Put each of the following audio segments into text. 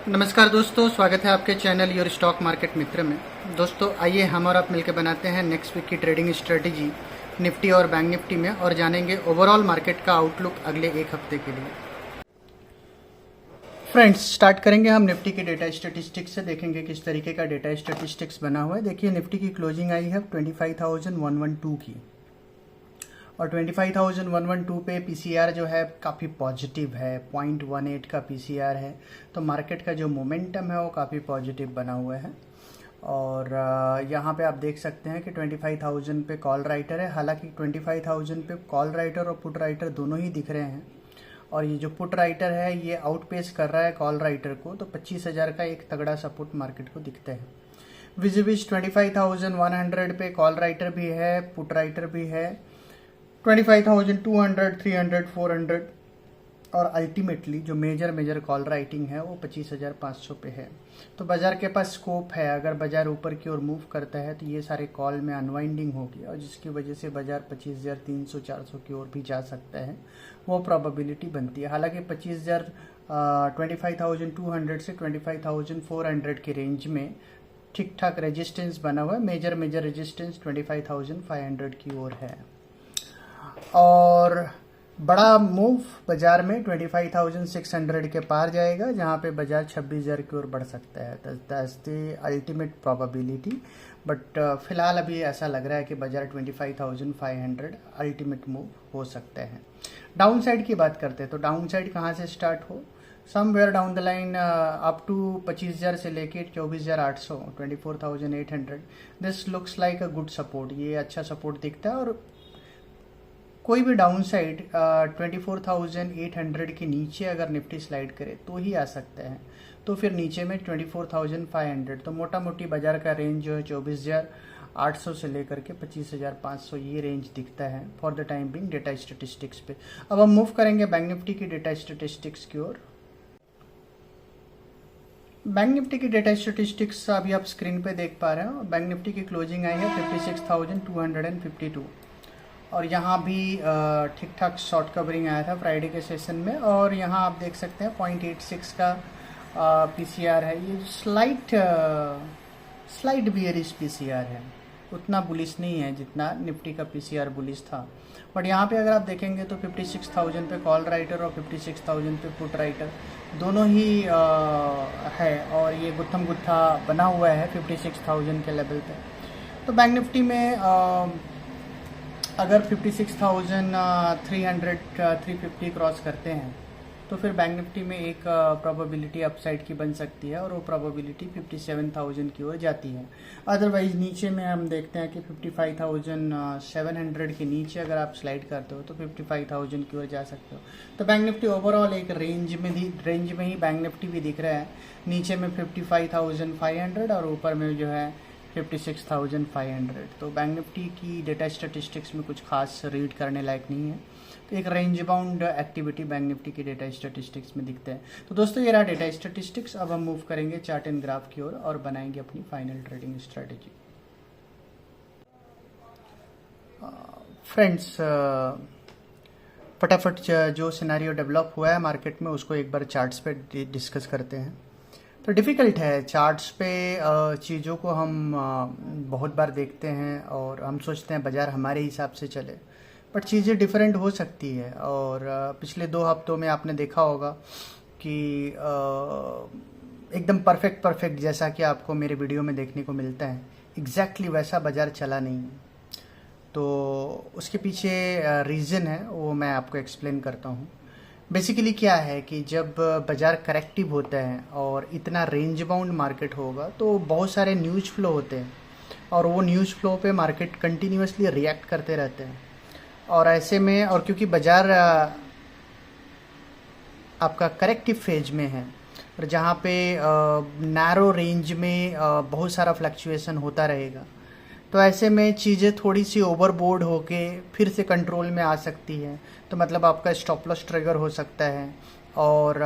नमस्कार दोस्तों, स्वागत है आपके चैनल योर स्टॉक मार्केट मित्र में। दोस्तों आइए हम और आप मिलकर बनाते हैं नेक्स्ट वीक की ट्रेडिंग स्ट्रेटेजी निफ्टी और बैंक निफ्टी में और जानेंगे ओवरऑल मार्केट का आउटलुक अगले एक हफ्ते के लिए। फ्रेंड्स, स्टार्ट करेंगे हम निफ्टी के डेटा स्टैटिस्टिक्स से। देखेंगे किस तरीके का डेटा स्टैटिस्टिक्स बना हुआ है। देखिए निफ्टी की क्लोजिंग आई है 25,112 की और 25,112 पे पीसीआर जो है काफ़ी पॉजिटिव है, 0.18 का पीसीआर है। तो मार्केट का जो मोमेंटम है वो काफ़ी पॉजिटिव बना हुआ है। और यहाँ पे आप देख सकते हैं कि 25,000 पे कॉल राइटर है। हालांकि 25,000 पे कॉल राइटर और पुट राइटर दोनों ही दिख रहे हैं और ये जो पुट राइटर है ये आउटपेस कर रहा है कॉल राइटर को। तो 25,000 का एक तगड़ा सपोर्ट मार्केट को दिखता है। विजिबिज 25,100 पे कॉल राइटर भी है, पुट राइटर भी है, 25,200, 300, 400 और अल्टीमेटली जो मेजर कॉल राइटिंग है वो 25,500 पे है। तो बाजार के पास स्कोप है। अगर बाजार ऊपर की ओर मूव करता है तो ये सारे कॉल में अनवाइंडिंग होगी और जिसकी वजह से बाजार 25,300, 400 की ओर भी जा सकता है, वो प्रोबेबिलिटी बनती है। हालांकि 25,200 से 25,400 के रेंज में ठीक ठाक रेजिस्टेंस बना हुआ है। मेजर रेजिस्टेंस 25,500 की ओर है और बड़ा मूव बाजार में 25,600 के पार जाएगा, जहां पे बाजार 26,000 की ओर बढ़ सकता है। That's the ultimate probability. But फिलहाल अभी ऐसा लग रहा है कि बाजार 25,500 अल्टीमेट मूव हो सकते हैं। डाउन साइड की बात करते हैं तो डाउन साइड कहाँ से स्टार्ट हो, somewhere down the line up to 25,000 से लेके 24,800, 24,800, this looks like a good support. ये अच्छा सपोर्ट दिखता है और कोई भी डाउन साइड 24,800 के नीचे अगर निफ्टी स्लाइड करे तो ही आ सकता है। तो फिर नीचे में 24,500, तो मोटा मोटी बाजार का रेंज जो है 24,800 से लेकर के 25,500 ये रेंज दिखता है for the time being data statistics पे। अब हम मूव करेंगे बैंक निफ्टी की डेटा स्टेटिस्टिक्स की ओर। बैंक निफ्टी की डेटा स्टेटिस्टिक्स अभी आप स्क्रीन पे देख पा रहे हो। बैंक निफ्टी की क्लोजिंग आई है 56,252 और यहाँ भी ठीक ठाक शॉर्ट कवरिंग आया था फ्राइडे के सेशन में। और यहाँ आप देख सकते हैं 0.86 का पीसीआर है। ये स्लाइट बियरिश पीसीआर है, उतना बुलिश नहीं है जितना निफ्टी का पीसीआर बुलिश था। बट यहाँ पे अगर आप देखेंगे तो 56,000 पे कॉल राइटर और 56,000 पे पुट राइटर दोनों ही है और ये गुत्थम गुत्था बना हुआ है 56,000 के लेवल पे। तो बैंक निफ्टी में अगर 56,300, 350 क्रॉस करते हैं तो फिर बैंक निफ्टी में एक प्रोबेबिलिटी अपसाइड की बन सकती है और वो प्रोबेबिलिटी 57,000 की ओर जाती है। अदरवाइज नीचे में हम देखते हैं कि 55,700 के नीचे अगर आप स्लाइड करते हो तो 55,000 की ओर जा सकते हो। तो बैंक निफ्टी ओवरऑल एक रेंज में ही बैंक निफ्टी भी दिख रहा है। नीचे में 55,500 और ऊपर में जो है 56,500। तो बैंक निफ्टी की डेटा स्टैटिस्टिक्स में कुछ खास रीड करने लायक नहीं है। तो एक range bound activity bank Nifty की डेटा स्टैटिस्टिक्स में दिखते हैं। तो दोस्तों ये रहा डेटा स्टैटिस्टिक्स। अब हम मूव करेंगे चार्ट एंड ग्राफ की ओर और बनाएंगे अपनी फाइनल ट्रेडिंग स्ट्रेटेजी। फ्रेंड्स, फटाफट जो सिनेरियो डेवलप हुआ है मार्केट में उसको एक बार चार्ट्स पे डिस्कस करते हैं। तो डिफ़िकल्ट है चार्ट्स पे चीज़ों को हम बहुत बार देखते हैं और हम सोचते हैं बाज़ार हमारे हिसाब से चले, बट चीज़ें डिफरेंट हो सकती है। और पिछले 2 हफ्तों में आपने देखा होगा कि एकदम परफेक्ट जैसा कि आपको मेरे वीडियो में देखने को मिलता है, एग्जैक्टली वैसा बाज़ार चला नहीं है। तो उसके पीछे रीज़न है, वो मैं आपको एक्सप्लेन करता हूँ। बेसिकली क्या है कि जब बाज़ार करेक्टिव होता है और इतना रेंज बाउंड मार्केट होगा तो बहुत सारे न्यूज़ फ्लो होते हैं और वो न्यूज़ फ्लो पे मार्केट कंटिन्यूसली रिएक्ट करते रहते हैं। और ऐसे में, और क्योंकि बाज़ार आपका करेक्टिव फेज में है और जहाँ पे नैरो रेंज में बहुत सारा फ्लक्चुएशन होता रहेगा, तो ऐसे में चीज़ें थोड़ी सी ओवरबोर्ड होके फिर से कंट्रोल में आ सकती है। तो मतलब आपका स्टॉप लॉस ट्रिगर हो सकता है और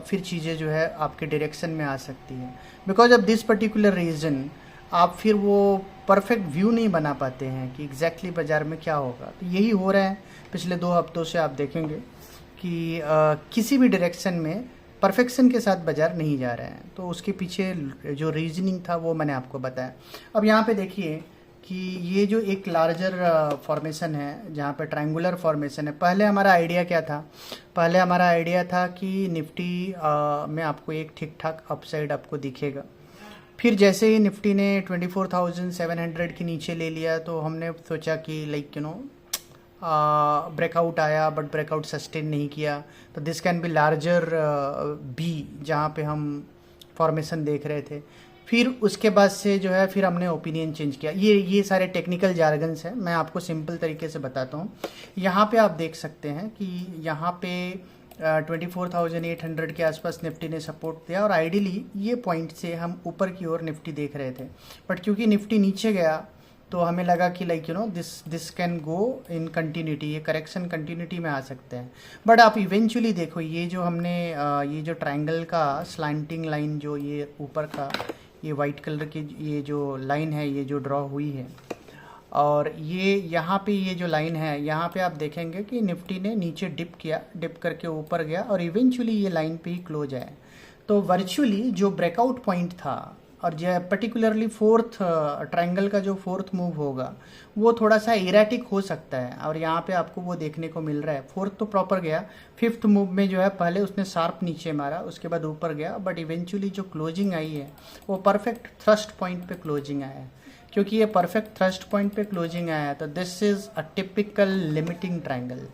फिर चीज़ें जो है आपके डायरेक्शन में आ सकती है। Because of this particular reason आप फिर वो परफेक्ट व्यू नहीं बना पाते हैं कि एग्जैक्टली बाज़ार में क्या होगा। तो यही हो रहा है पिछले 2 हफ्तों से। आप देखेंगे कि किसी भी डायरेक्शन में परफेक्शन के साथ बाजार नहीं जा रहे हैं। तो उसके पीछे जो रीजनिंग था वो मैंने आपको बताया। अब यहाँ पे देखिए कि ये जो एक लार्जर फॉर्मेशन है, जहाँ पे ट्रायंगुलर फॉर्मेशन है, पहले हमारा आइडिया क्या था? पहले हमारा आइडिया था कि निफ्टी में आपको एक ठीक ठाक अपसाइड आपको दिखेगा। फिर जैसे ही निफ्टी ने 24,700 के नीचे ले लिया तो हमने सोचा कि लाइक ब्रेकआउट आया, बट ब्रेकआउट सस्टेन नहीं किया, तो this can be larger be, जहाँ पे हम फॉर्मेशन देख रहे थे। फिर उसके बाद से जो है फिर हमने ओपिनियन चेंज किया। ये सारे टेक्निकल जार्गन्स हैं, मैं आपको सिंपल तरीके से बताता हूँ। यहाँ पे आप देख सकते हैं कि यहाँ पे 24,800 के आसपास निफ्टी ने सपोर्ट दिया और आइडियली ये पॉइंट से हम ऊपर की ओर निफ्टी देख रहे थे, बट क्योंकि निफ्टी नीचे गया तो हमें लगा कि like this can go in continuity, ये करेक्शन कंटिन्यूटी में आ सकते हैं। बट आप इवेंचुअली देखो, ये जो हमने ये जो ट्रायंगल का स्लांटिंग लाइन, जो ये ऊपर का ये वाइट कलर की ये जो लाइन है, ये जो ड्रॉ हुई है, और ये यहाँ पे ये जो लाइन है, यहाँ पे आप देखेंगे कि निफ्टी ने नीचे डिप किया, डिप करके ऊपर गया और इवेंचुअली ये लाइन पे ही क्लोज है। तो वर्चुअली जो ब्रेकआउट पॉइंट था, और जो पर्टिकुलरली फोर्थ ट्रायंगल का जो फोर्थ मूव होगा वो थोड़ा सा इरेटिक हो सकता है, और यहाँ पे आपको वो देखने को मिल रहा है। फोर्थ तो प्रॉपर गया, फिफ्थ मूव में जो है पहले उसने शार्प नीचे मारा, उसके बाद ऊपर गया, बट इवेंचुअली जो क्लोजिंग आई है वो परफेक्ट थ्रस्ट पॉइंट पे क्लोजिंग आया है। क्योंकि ये परफेक्ट थ्रस्ट पॉइंट पे क्लोजिंग आया है तो this is a typical limiting triangle.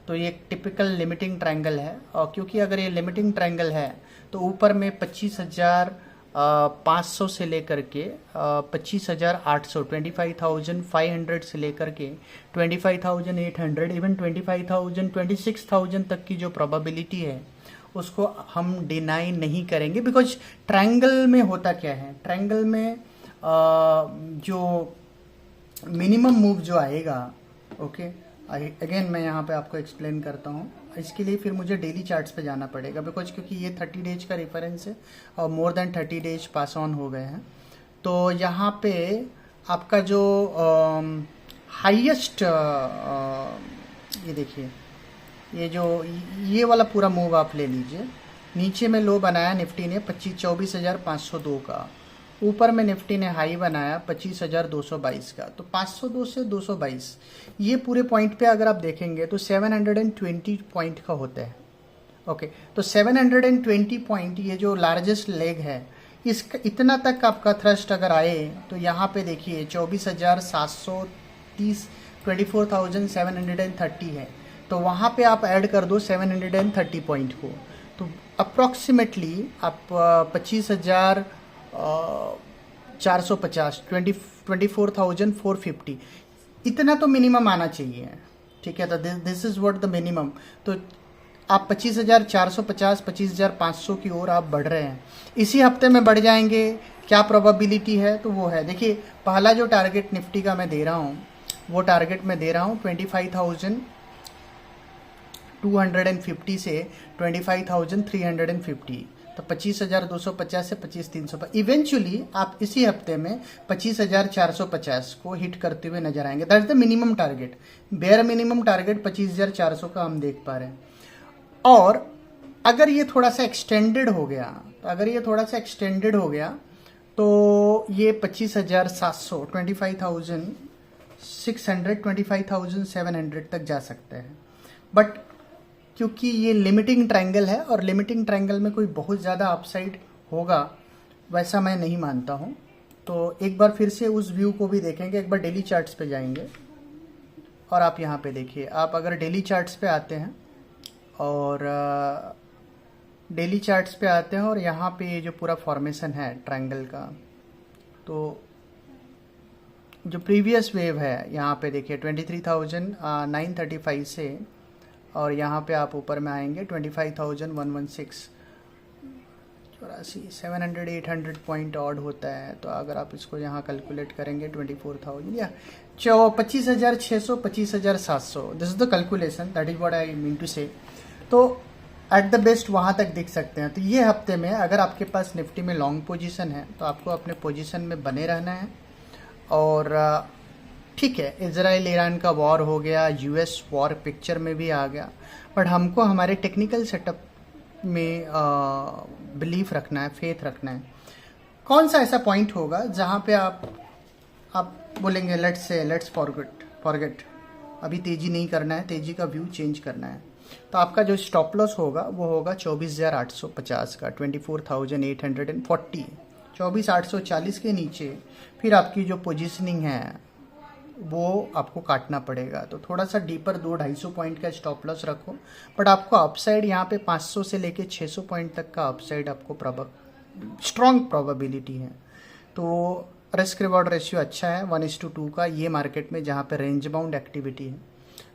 तो ये एक टिपिकल लिमिटिंग ट्रायंगल है, और क्योंकि अगर ये लिमिटिंग ट्रायंगल है तो ऊपर में 25,500 से लेकर के 25,800, 25,500 से लेकर के 25,800, इवन 25,000, 26,000 तक की जो प्रोबेबिलिटी है उसको हम डिनाई नहीं करेंगे। बिकॉज ट्रायंगल में होता क्या है, ट्रायंगल में जो मिनिमम मूव जो आएगा, ओके, अगेन मैं यहाँ पे आपको एक्सप्लेन करता हूँ। इसके लिए फिर मुझे डेली चार्ट्स पे जाना पड़ेगा, बिकॉज क्योंकि ये 30 डेज का रेफरेंस है और more than 30 days pass on हो गए हैं। तो यहाँ पे आपका जो हाईएस्ट ये देखिए, ये जो ये वाला पूरा मूव आप ले लीजिए। नीचे में लो बनाया निफ्टी ने 24,502 का, ऊपर में निफ्टी ने हाई बनाया 25,222 का। तो 502 से 222 ये पूरे पॉइंट पे अगर आप देखेंगे तो 720 पॉइंट का होता है। ओके, तो 720 पॉइंट ये जो लार्जेस्ट लेग है, इसका इतना तक आपका थ्रस्ट अगर आए तो यहाँ पे देखिए 24,730, 24,730 है। तो वहाँ पे आप ऐड कर दो 730 पॉइंट को, तो अप्रॉक्सीमेटली आप 25,450, 24,450 इतना तो मिनिमम आना चाहिए। ठीक है, तो this is what the minimum. तो आप 25,450, 25,500 की ओर आप बढ़ रहे हैं। इसी हफ्ते में बढ़ जाएंगे, क्या प्रोबेबिलिटी है? तो वो है, देखिए पहला जो टारगेट निफ्टी का मैं दे रहा हूँ वो टारगेट मैं दे रहा हूँ 25,250 से 25,350। तो 25,250 से 25,300 इवेंचुअली आप इसी हफ्ते में 25,450 को हिट करते हुए नजर आएंगे। That's the minimum target, bare minimum target 25,400 का हम देख पा रहे हैं। और अगर ये थोड़ा सा एक्सटेंडेड हो गया, तो ये 25,700, 25,600, 25,700 तक जा सकते हैं। बट क्योंकि ये लिमिटिंग ट्रायंगल है और लिमिटिंग ट्रायंगल में कोई बहुत ज़्यादा अपसाइड होगा वैसा मैं नहीं मानता हूँ। तो एक बार फिर से उस व्यू को भी देखेंगे, एक बार डेली चार्ट्स पे जाएंगे और आप यहाँ पे देखिए, आप अगर डेली चार्ट्स पे आते हैं और यहाँ पे ये जो पूरा फॉर्मेशन है ट्रायंगल का, तो जो प्रीवियस वेव है यहाँ पे देखिए 23,935 से, और यहाँ पे आप ऊपर में आएंगे 25,116, 700, 800 पॉइंट ऑड होता है। तो अगर आप इसको यहाँ कैलकुलेट करेंगे 24,000 या 25,600, 25,700, this is the calculation, that is what I mean to say. तो एट द बेस्ट वहाँ तक दिख सकते हैं। तो ये हफ्ते में अगर आपके पास निफ्टी में लॉन्ग पोजीशन है तो आपको अपने पोजीशन में बने रहना है। और ठीक है, इजराइल ईरान का वॉर हो गया, यूएस वॉर पिक्चर में भी आ गया, बट हमको हमारे टेक्निकल सेटअप में बिलीफ रखना है, फेथ रखना है। कौन सा ऐसा पॉइंट होगा जहाँ पे आप बोलेंगे लेट्स फॉरगेट, अभी तेजी नहीं करना है, तेजी का व्यू चेंज करना है। तो आपका जो स्टॉप लॉस होगा वो होगा 24,850 का, 24,840, 24,840 के नीचे फिर आपकी जो पोजीशनिंग है वो आपको काटना पड़ेगा। तो थोड़ा सा डीपर 200-250 पॉइंट का स्टॉप लॉस रखो, बट आपको अपसाइड यहाँ पे 500 से लेके 600 पॉइंट तक का अपसाइड आपको स्ट्रॉन्ग प्रोबेबिलिटी है। तो रिस्क रिवॉर्ड रेशियो अच्छा है 1:2 का ये मार्केट में, जहाँ पे रेंज बाउंड एक्टिविटी है।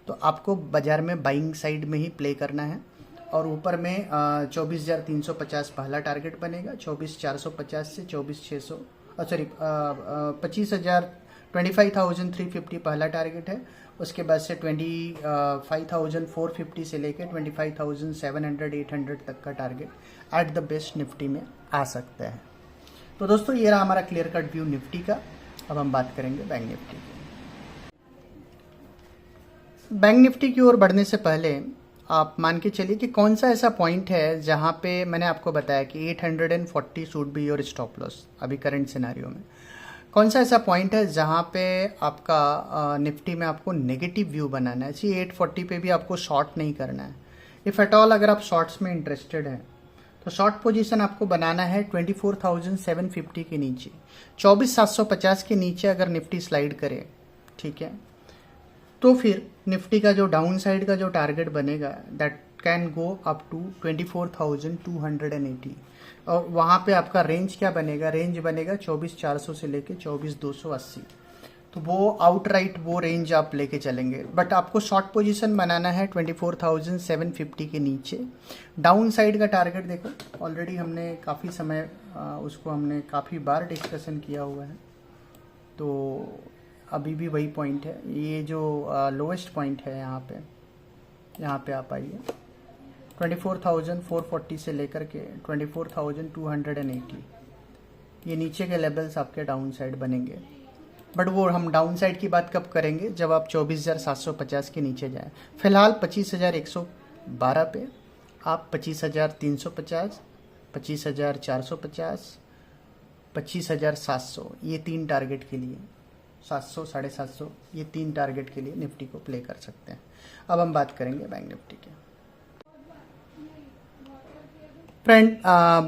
तो आपको बाजार में बाइंग साइड में ही प्ले करना है। और ऊपर में 24,350 पहला टारगेट बनेगा, 24,450 से 24,600 25,350 पहला टारगेट है। उसके बाद से 25,450 से लेकर 25,700-800 तक का target at the best Nifty में आ सकता है। तो दोस्तों ये रहा हमारा क्लियर कट व्यू निफ्टी का। अब हम बात करेंगे बैंक निफ्टी की। बैंक निफ्टी की ओर बढ़ने से पहले आप मान के चलिए कि कौन सा ऐसा पॉइंट है जहां पे मैंने आपको बताया कि 840 should be your stop loss. अभी करंट सिनेरियो में कौन सा ऐसा पॉइंट है जहां पे आपका निफ्टी में आपको नेगेटिव व्यू बनाना है। 840 पे भी आपको शॉर्ट नहीं करना है। इफ़ एट ऑल अगर आप शॉर्ट्स में इंटरेस्टेड हैं तो शॉर्ट पोजीशन आपको बनाना है 24,750 के नीचे, 24,750 के नीचे अगर निफ्टी स्लाइड करे, ठीक है, तो फिर निफ्टी का जो डाउन साइड का जो टारगेट बनेगा that can go up to 24,280। और वहाँ पे आपका रेंज क्या बनेगा, रेंज बनेगा 24,400 से लेके 24,280। तो वो आउटराइट वो रेंज आप लेके चलेंगे, बट आपको शॉर्ट पोजीशन बनाना है 24,750 के नीचे। डाउन साइड का टारगेट देखो, ऑलरेडी हमने काफ़ी समय उसको हमने काफ़ी बार डिस्कशन किया हुआ है। तो अभी भी वही पॉइंट है, ये जो लोएस्ट पॉइंट है यहाँ पे आप आइए 24,440 से लेकर के 24,280, ये नीचे के लेवल्स आपके डाउन साइड बनेंगे। बट वो हम डाउन साइड की बात कब करेंगे, जब आप 24,750 के नीचे जाएं। फिलहाल 25,112 पे आप 25,350, 25,450, 25,700, ये 3 टारगेट के लिए 700, 750, ये 3 टारगेट के लिए निफ्टी को प्ले कर सकते हैं। अब हम बात करेंगे बैंक निफ्टी की। फ्रेंड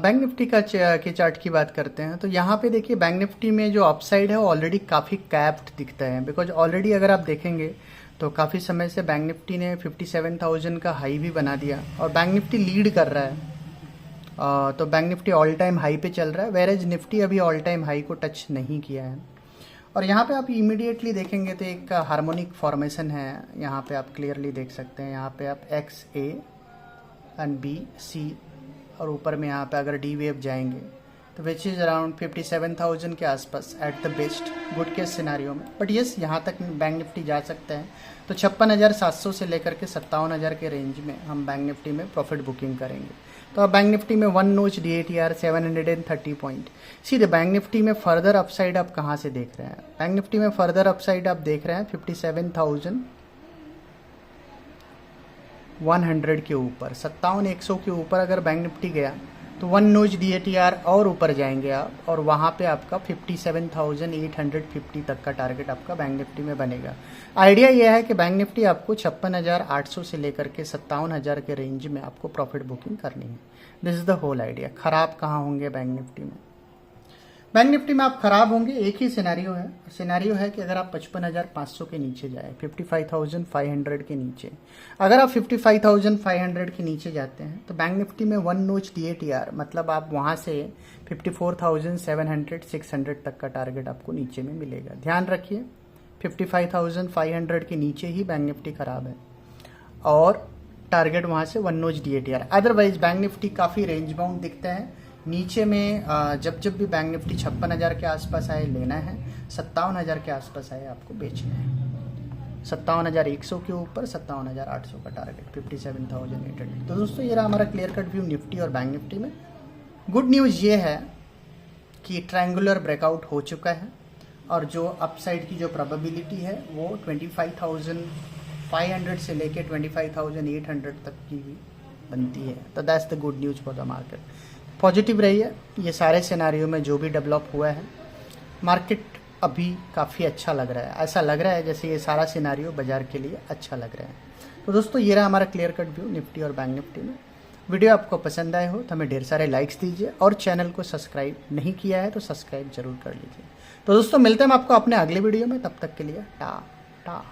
बैंक निफ्टी के चार्ट की बात करते हैं तो यहाँ पे देखिए बैंक निफ्टी में जो अपसाइड है वो ऑलरेडी काफ़ी कैप्ड दिखता है। बिकॉज ऑलरेडी अगर आप देखेंगे तो काफ़ी समय से बैंक निफ्टी ने 57,000 का हाई भी बना दिया और बैंक निफ्टी लीड कर रहा है। तो bank Nifty all time high पे चल रहा है, वेरेज निफ्टी अभी ऑल टाइम हाई को टच नहीं किया है। और यहाँ पे आप इमीडिएटली देखेंगे तो एक हार्मोनिक फॉर्मेशन है, यहाँ पे आप क्लियरली देख सकते हैं। यहाँ पे आप XA एंड BC और ऊपर में यहाँ पे अगर D वेव जाएंगे तो विच इज़ अराउंड 57,000 के आसपास at the best good case scenario में। बट यस, यहाँ तक बैंक निफ्टी जा सकता है। तो 56,700 से लेकर के 57,000 के रेंज में हम बैंक निफ्टी में प्रॉफिट बुकिंग करेंगे। तो अब बैंक निफ्टी में 1 नोच DATR 730 पॉइंट। सीधे बैंक निफ्टी में फर्दर अपसाइड आप कहाँ से देख रहे हैं, बैंक निफ्टी में फर्दर अपसाइड आप देख रहे हैं 57,100 के ऊपर, 57,100 के ऊपर अगर बैंक निफ्टी गया तो 1 नोच DATR और ऊपर जाएंगे आप, और वहाँ पे आपका 57,850 तक का टारगेट आपका बैंक निफ्टी में बनेगा। आइडिया यह है कि बैंक निफ्टी आपको 56,800 से लेकर के 57,000 के रेंज में आपको प्रॉफिट बुकिंग करनी है। This is the whole idea. खराब कहाँ होंगे बैंक निफ्टी में, बैंक निफ्टी में आप खराब होंगे, एक ही सिनेरियो है कि अगर आप 55,500 के नीचे जाए, 55,500 के नीचे, अगर आप 55,500 के नीचे जाते हैं तो बैंक निफ्टी में 1 नोच DATR, मतलब आप वहां से 54,700-600 तक का टारगेट आपको नीचे में मिलेगा। ध्यान रखिए 55,500 के नीचे ही बैंक निफ्टी खराब है और टारगेट वहां से 1 नोच DATR। अदरवाइज बैंक निफ्टी काफी रेंज बाउंड दिखता है। नीचे में जब भी बैंक निफ्टी 56,000 के आसपास आए लेना है, 57,000 के आसपास आए आपको बेचना है। 57,100 के ऊपर 57,800 का टारगेट, 57,800। तो दोस्तों ये रहा हमारा क्लियर कट व्यू निफ्टी और बैंक निफ्टी में। गुड न्यूज़ ये है कि ट्रायंगुलर ब्रेकआउट हो चुका है और जो अपसाइड की जो प्रोबेबिलिटी है वो 25,500 से लेके 25,800 तक की भी बनती है। तो that's the good news for the market. Positive रही है ये सारे सिनारियो में जो भी डेवलप हुआ है। मार्केट अभी काफ़ी अच्छा लग रहा है, ऐसा लग रहा है जैसे ये सारा सिनारियो बाजार के लिए अच्छा लग रहा है। तो दोस्तों ये रहा हमारा क्लियर कट व्यू निफ्टी और बैंक निफ्टी में। वीडियो आपको पसंद आए हो तो हमें ढेर सारे लाइक्स दीजिए और चैनल को सब्सक्राइब नहीं किया है तो सब्सक्राइब जरूर कर लीजिए। तो दोस्तों मिलते हैं हम आपको अपने अगले वीडियो में, तब तक के लिए टा टा।